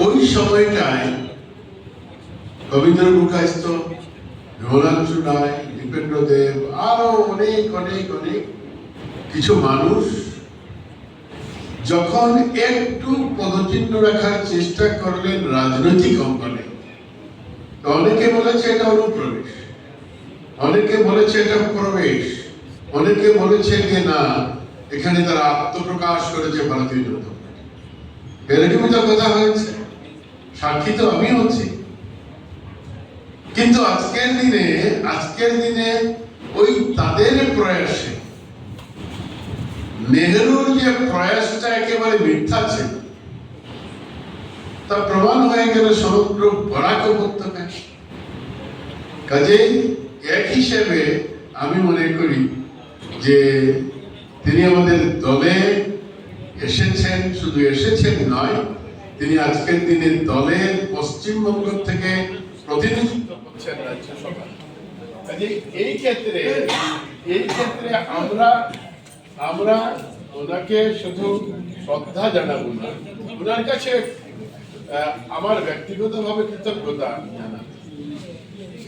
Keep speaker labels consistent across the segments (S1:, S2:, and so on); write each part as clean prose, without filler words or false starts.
S1: ওই সময়টায় রবীন্দ্রনাথ মুখাস্ত, বিমলাংশু রায়, দীপেন্দ্র দেব, আরো অনেক অনেক অনেক কিছু মানুষ যখন একটু পদচিহ্ন রাখার চেষ্টা করলেন রাজনৈতিক অঙ্গনে, অনেকে বলেছে এটা অনুপ্রবেশ, অনেকে বলেছে এটা প্রবেশ, অনেকে বলেছে যে না এখানে তারা আত্মপ্রকাশ করেছে ভারতীয় জনতা পার্টি। এরকমই তো কথা হয়েছে, সাক্ষী তো আমি হচ্ছি। কিন্তু আজকের দিনে ওই তাদের প্রয়াসে নেহরুর যে প্রয়াসটা একেবারে মিথ্যা ছিল তা প্রমাণ হয়ে গেল সমগ্র বরাক উপত্যকায়। কাজেই এক হিসেবে আমি মনে করি যে তিনি আমাদের দলে এসেছেন, শুধু এসেছেন নয়, তিনি আজকের দিনে দলের পশ্চিমবঙ্গ থেকে প্রতিনিধিত্ব করছেন রাজ্যসভা। কাজেই এই ক্ষেত্রে আমরা ওনাকে শুধু শ্রদ্ধা জানাবো না, ওনার কাছে আমার ব্যক্তিগতভাবে কৃতজ্ঞতা জানাবো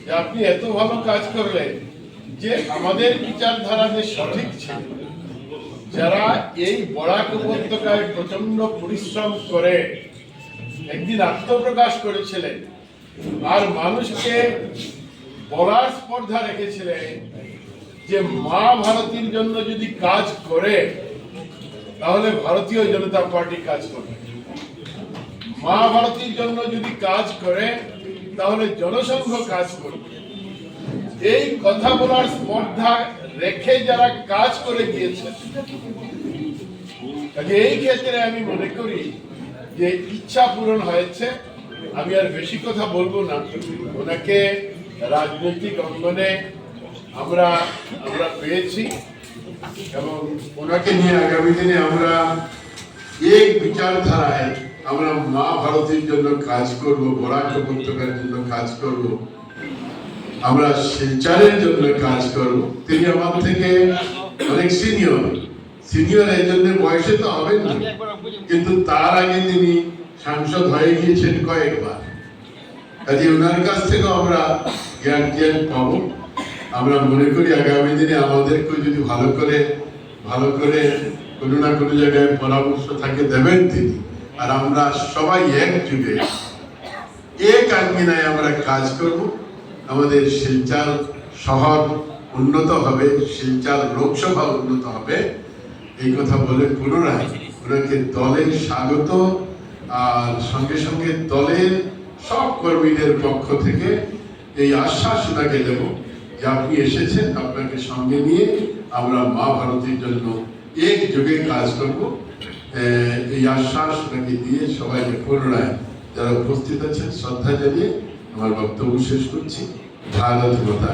S1: যে আপনি এত ভালো কাজ করলেন যে আমাদের বিচারধারা যে সঠিক ছিল, যারা এই বরাক উপত্যকায় প্রচন্ড পরিশ্রম করে একদিন আত্মপ্রকাশ করেছিলেন আর মানুষকে বলার স্পর্ধা রেখেছিলেন যে মা ভারতীর জন্য যদি কাজ করে তাহলে ভারতীয় জনতা পার্টি কাজ করবে, মা ভারতীর জন্য যদি কাজ করে তাহলে জনসংঘ কাজ করবে। এই কথা বলার স্পর্ধা রেখে যারা কাজ করে গিয়েছে, এই ক্ষেত্রে আমি মনে করি যে ইচ্ছা পূরণ হয়েছে। আমি আর বেশি কথা বলবো না, ওনাকে রাজনৈতিক অঙ্গনে আমরা পেয়েছি এবং ওনাকে নিয়ে আগামী দিনে আমরা এক বিচারধারায় আমরা মা ভারতীর জন্য কাজ করব, বরাক উপত্যকার জন্য কাজ করব, আমরা শিলচরের জন্য কাজ করব। তিনি আমার থেকে অনেক সিনিয়র এই জন্য বয়সে তো হবেন না, কিন্তু তার আগে তিনি সাংসদ হয়ে গিয়েছেন কয়েকবার। কাজে ওনার কাছ থেকে আমরা জ্ঞান পাবো। আমরা মনে করি আগামী দিনে আমাদেরকে যদি ভালো করে কোনো না কোনো জায়গায় পরামর্শ থাকে দেবেন তিনি, আর আমরা সবাই একযোগে এক আঙ্গিনায় আমরা কাজ করব। আমাদের শিলচর শহর উন্নত হবে, শিলচর লোকসভা উন্নত হবে। এই কথা বলে পুনরায় ওনাকে দলের স্বাগত, আর সঙ্গে সঙ্গে দলের সব কর্মীদের পক্ষ থেকে এই আশ্বাস ওনাকে দেব যে আপনি এসেছেন, আপনাকে সঙ্গে নিয়ে আমরা মা ভারতীর জন্য একযোগে কাজ করব। এই আশ্বাস ওনাকে দিয়ে সবাইকে পুনরায় যারা উপস্থিত আছেন শ্রদ্ধা জানিয়ে আমার বক্তব্য শেষ করছি। ভারত মাতা।